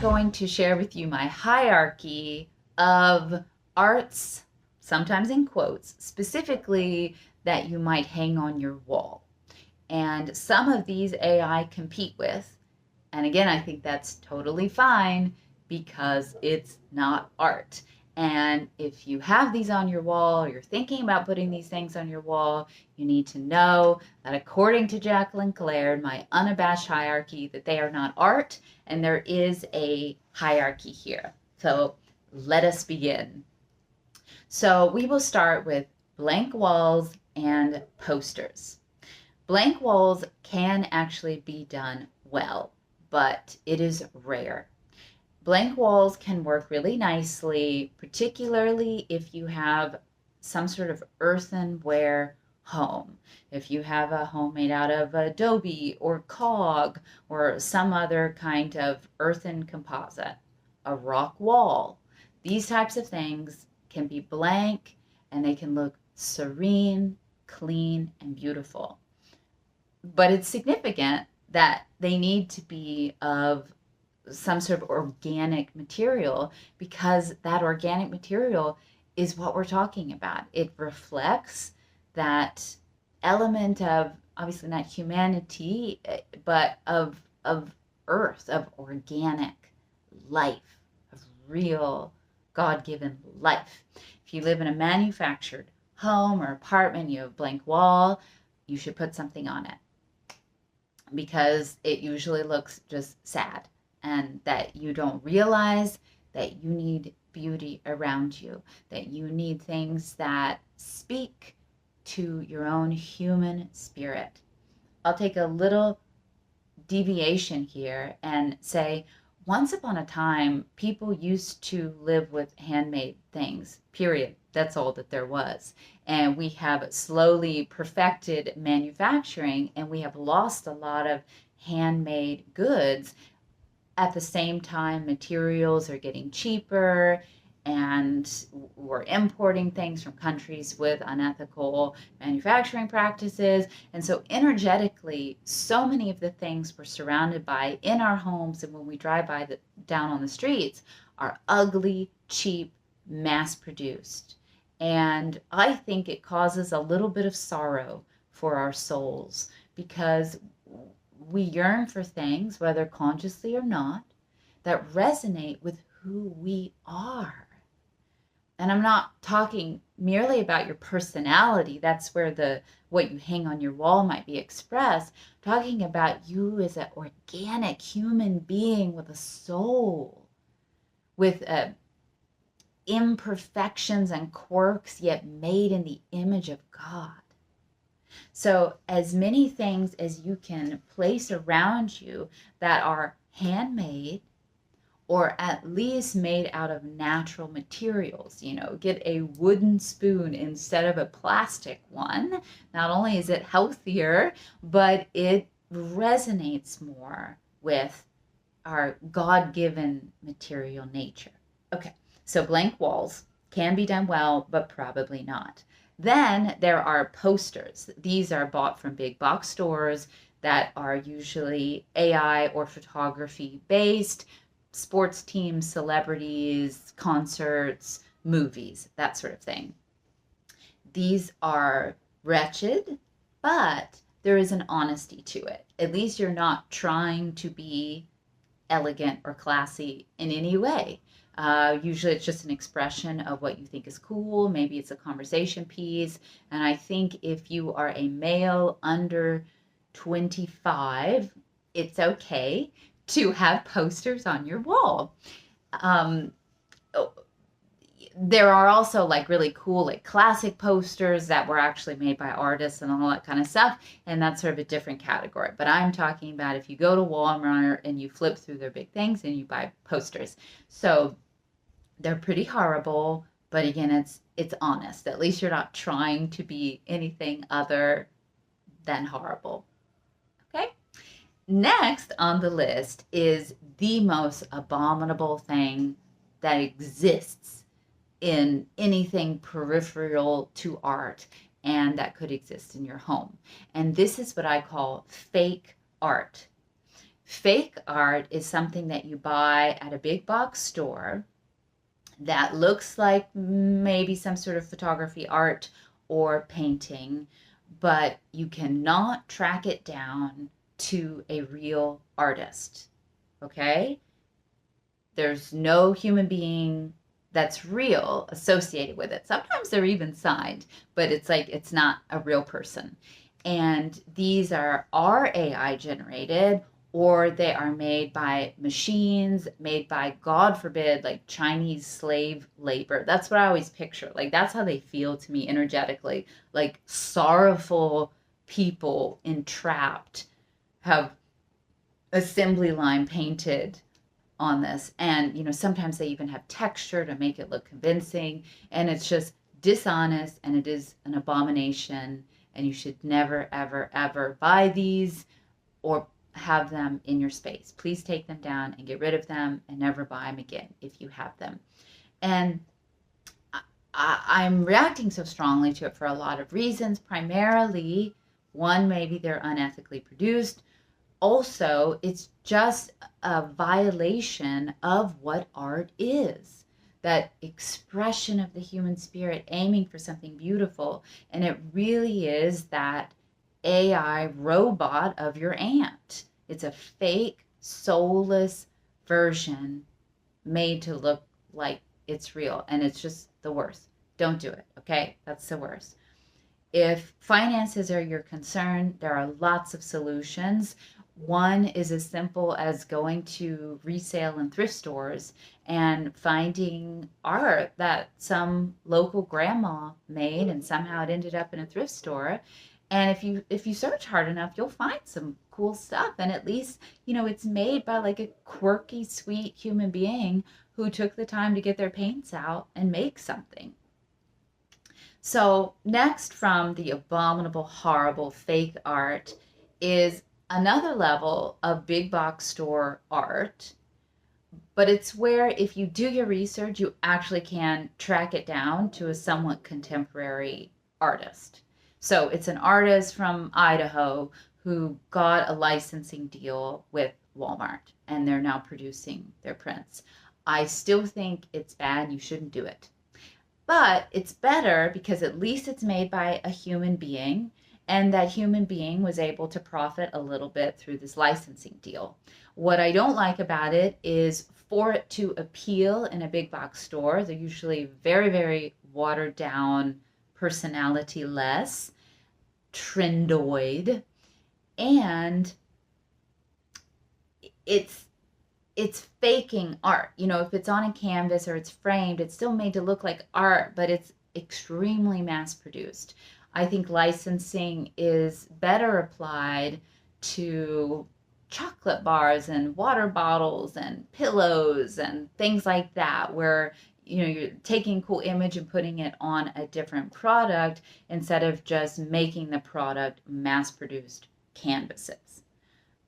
going to share with you my hierarchy of arts, sometimes in quotes, specifically that you might hang on your wall. And some of these AI compete with, and again, I think that's totally fine because it's not art. And if you have these on your wall, or you're thinking about putting these things on your wall, you need to know that according to Jacqueline Claire, my unabashed hierarchy, that they are not art, and there is a hierarchy here. So let us begin. So we will start with blank walls and posters. Blank walls can actually be done well, but it is rare. Blank walls can work really nicely, particularly if you have some sort of earthenware home. If you have a home made out of adobe or cog or some other kind of earthen composite, a rock wall, these types of things can be blank and they can look serene, clean, and beautiful. But it's significant that they need to be of some sort of organic material, because that organic material is what we're talking about. It reflects that element of, obviously not humanity, but of earth, of organic life, of real God-given life. If you live in a manufactured home or apartment, you have a blank wall, you should put something on it, because it usually looks just sad, and that you don't realize that you need beauty around you, that you need things that speak to your own human spirit. I'll take a little deviation here and say, once upon a time, people used to live with handmade things, period. That's all that there was. And we have slowly perfected manufacturing, and we have lost a lot of handmade goods. At the same time, materials are getting cheaper, and we're importing things from countries with unethical manufacturing practices. And so energetically, so many of the things we're surrounded by in our homes and when we drive by down on the streets are ugly, cheap, mass-produced. And I think it causes a little bit of sorrow for our souls, because we yearn for things, whether consciously or not, that resonate with who we are. And I'm not talking merely about your personality. That's where what you hang on your wall might be expressed. I'm talking about you as an organic human being with a soul, with imperfections and quirks, yet made in the image of God. So as many things as you can place around you that are handmade, or at least made out of natural materials. Get a wooden spoon instead of a plastic one. Not only is it healthier, but it resonates more with our God-given material nature. Okay, so blank walls can be done well, but probably not. Then there are posters. These are bought from big box stores that are usually AI or photography based, sports teams, celebrities, concerts, movies, that sort of thing. These are wretched, but there is an honesty to it. At least you're not trying to be elegant or classy in any way. Usually it's just an expression of what you think is cool. Maybe it's a conversation piece. And I think if you are a male under 25, it's okay to have posters on your wall. There are also like really cool, like classic posters that were actually made by artists and all that kind of stuff. And that's sort of a different category. But I'm talking about if you go to Walmart and you flip through their big things and you buy posters. So they're pretty horrible, but again, it's honest. At least you're not trying to be anything other than horrible. Okay? Next on the list is the most abominable thing that exists in anything peripheral to art and that could exist in your home. And this is what I call fake art. Fake art is something that you buy at a big box store that looks like maybe some sort of photography art or painting, but you cannot track it down to a real artist. Okay? There's no human being that's real associated with it. Sometimes they're even signed, but it's like it's not a real person. And these are AI generated, or they are made by machines, made by, God forbid, like Chinese slave labor. That's what I always picture. Like that's how they feel to me energetically, like sorrowful people entrapped, have assembly line painted on this. And sometimes they even have texture to make it look convincing, and it's just dishonest, and it is an abomination, and you should never ever ever buy these or have them in your space. Please take them down and get rid of them and never buy them again if you have them. And I'm reacting so strongly to it for a lot of reasons. Primarily, one, maybe they're unethically produced. Also, it's just a violation of what art is, that expression of the human spirit aiming for something beautiful. And it really is that AI robot of your aunt. It's a fake, soulless version made to look like it's real. And it's just the worst. Don't do it, okay? That's the worst. If finances are your concern, there are lots of solutions. One is as simple as going to resale and thrift stores and finding art that some local grandma made, and somehow it ended up in a thrift store. And if you search hard enough, you'll find some cool stuff. And at least, it's made by like a quirky, sweet human being who took the time to get their paints out and make something. So next from the abominable, horrible fake art is another level of big box store art, but it's where if you do your research, you actually can track it down to a somewhat contemporary artist. So it's an artist from Idaho who got a licensing deal with Walmart, and they're now producing their prints. I still think it's bad. You shouldn't do it. But it's better because at least it's made by a human being, and that human being was able to profit a little bit through this licensing deal. What I don't like about it is for it to appeal in a big box store, they're usually very, very watered down, personality less, trendoid, and it's faking art. If it's on a canvas or it's framed, it's still made to look like art, but it's extremely mass produced. I think licensing is better applied to chocolate bars and water bottles and pillows and things like that, where you're taking a cool image and putting it on a different product instead of just making the product mass produced canvases.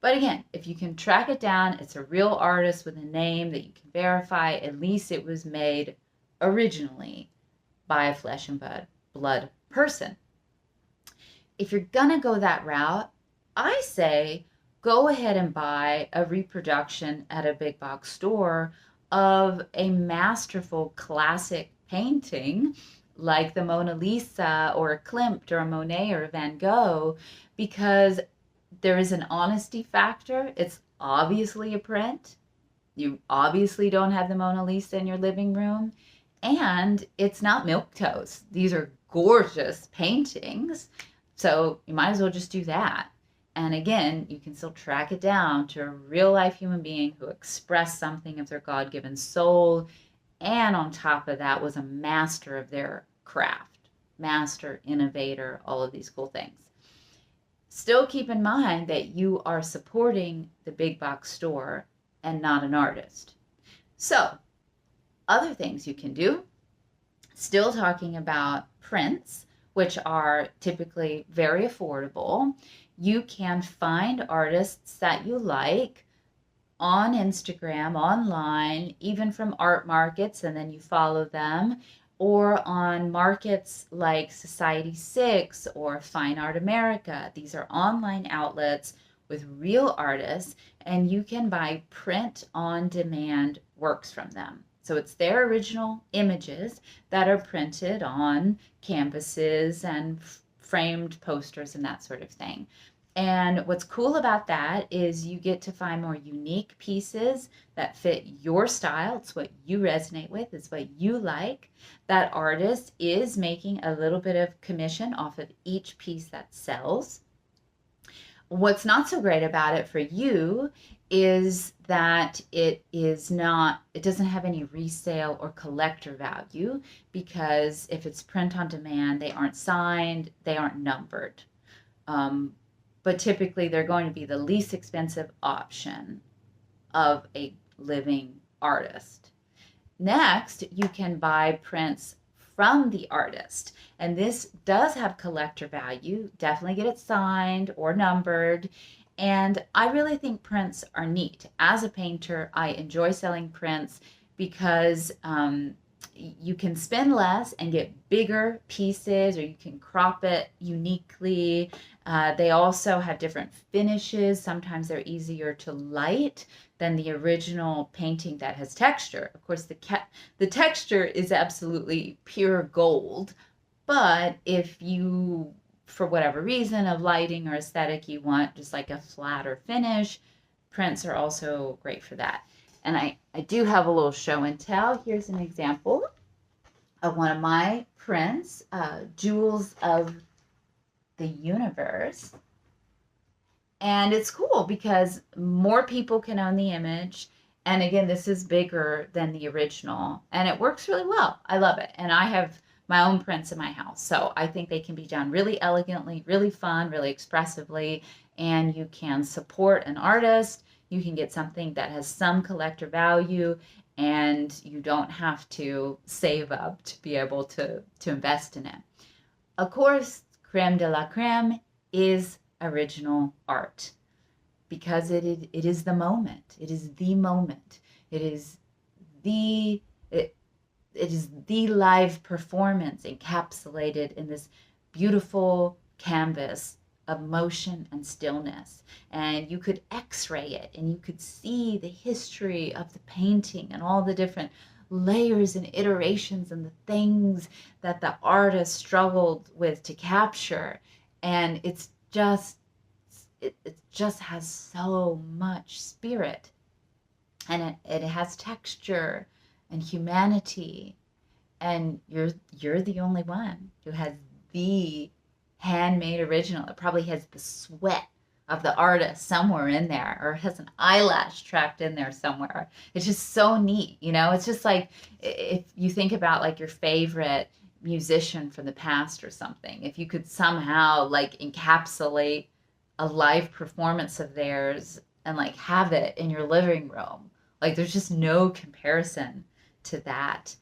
But again, if you can track it down, it's a real artist with a name that you can verify. At least it was made originally by a flesh and blood person. If you're gonna go that route, I say go ahead and buy a reproduction at a big box store of a masterful classic painting like the Mona Lisa or a Klimt or a Monet or a Van Gogh, because there is an honesty factor. It's obviously a print. You obviously don't have the Mona Lisa in your living room, and it's not milquetoast. These are gorgeous paintings, so you might as well just do that. And again, you can still track it down to a real life human being who expressed something of their God-given soul, and on top of that was a master of their craft, master, innovator, all of these cool things. Still keep in mind that you are supporting the big box store and not an artist. So, other things you can do, still talking about prints, which are typically very affordable. You can find artists that you like on Instagram, online, even from art markets, and then you follow them, or on markets like Society 6 or Fine Art America. These are online outlets with real artists, and you can buy print on demand works from them. So it's their original images that are printed on canvases and framed posters and that sort of thing. And what's cool about that is you get to find more unique pieces that fit your style. It's what you resonate with, it's what you like. That artist is making a little bit of commission off of each piece that sells. What's not so great about it for you is that it doesn't have any resale or collector value, because if it's print on demand, they aren't signed, they aren't numbered. But typically they're going to be the least expensive option of a living artist. Next, you can buy prints from the artist, and this does have collector value. Definitely get it signed or numbered. And I really think prints are neat. As a painter, I enjoy selling prints because you can spend less and get bigger pieces, or you can crop it uniquely. They also have different finishes. Sometimes they're easier to light than the original painting that has texture. Of course, the texture is absolutely pure gold, but if you, for whatever reason of lighting or aesthetic, you want just like a flatter finish, prints are also great for that. And I do have a little show and tell. Here's an example of one of my prints, Jewels of the Universe. And it's cool because more people can own the image. And again, this is bigger than the original, and it works really well. I love it. And I have my own prints in my house, so I think they can be done really elegantly, really fun, really expressively, and you can support an artist. You can get something that has some collector value, and you don't have to save up to be able to invest in it. Of course, creme de la creme is original art, because it is the moment. It is the moment. It is the live performance encapsulated in this beautiful canvas of motion and stillness. And you could x-ray it, and you could see the history of the painting and all the different layers and iterations and the things that the artist struggled with to capture. And it just has so much spirit, and it has texture and humanity. And you're the only one who has the handmade original. It probably has the sweat of the artist somewhere in there, or has an eyelash trapped in there somewhere. It's just so neat, you know? It's just like if you think about like your favorite musician from the past or something, if you could somehow like encapsulate a live performance of theirs and like have it in your living room, like there's just no comparison to that.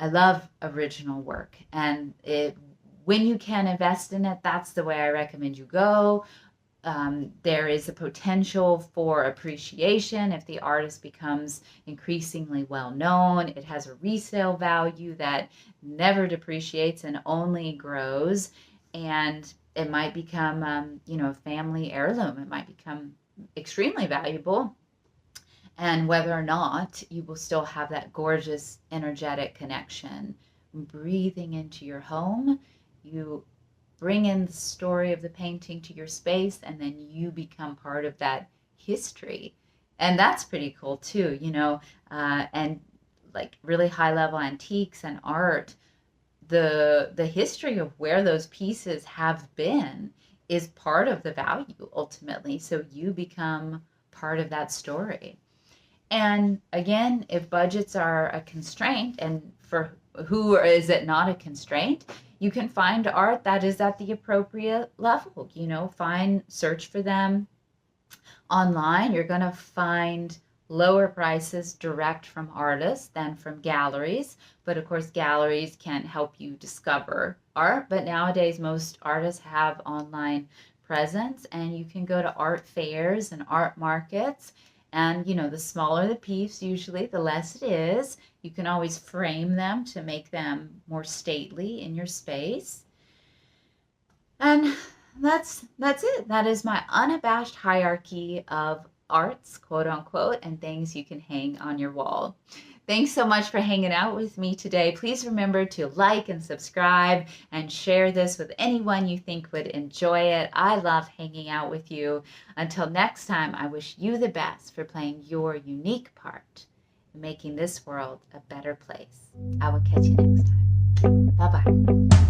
I love original work, and when you can invest in it, that's the way I recommend you go. There is a potential for appreciation if the artist becomes increasingly well known. It has a resale value that never depreciates and only grows, and it might become a family heirloom. It might become extremely valuable. And whether or not you will still have that gorgeous energetic connection breathing into your home, you bring in the story of the painting to your space, and then you become part of that history. And that's pretty cool too, and like really high level antiques and art, the history of where those pieces have been is part of the value ultimately. So you become part of that story. And again, if budgets are a constraint, and for who is it not a constraint, you can find art that is at the appropriate level. Search for them online. You're going to find lower prices direct from artists than from galleries. But of course, galleries can help you discover art. But nowadays, most artists have online presence, and you can go to art fairs and art markets. And, the smaller the piece, usually, the less it is. You can always frame them to make them more stately in your space. And That's it. That is my unabashed hierarchy of arts, quote unquote, and things you can hang on your wall. Thanks so much for hanging out with me today. Please remember to like and subscribe and share this with anyone you think would enjoy it. I love hanging out with you. Until next time, I wish you the best for playing your unique part in making this world a better place. I will catch you next time. Bye bye.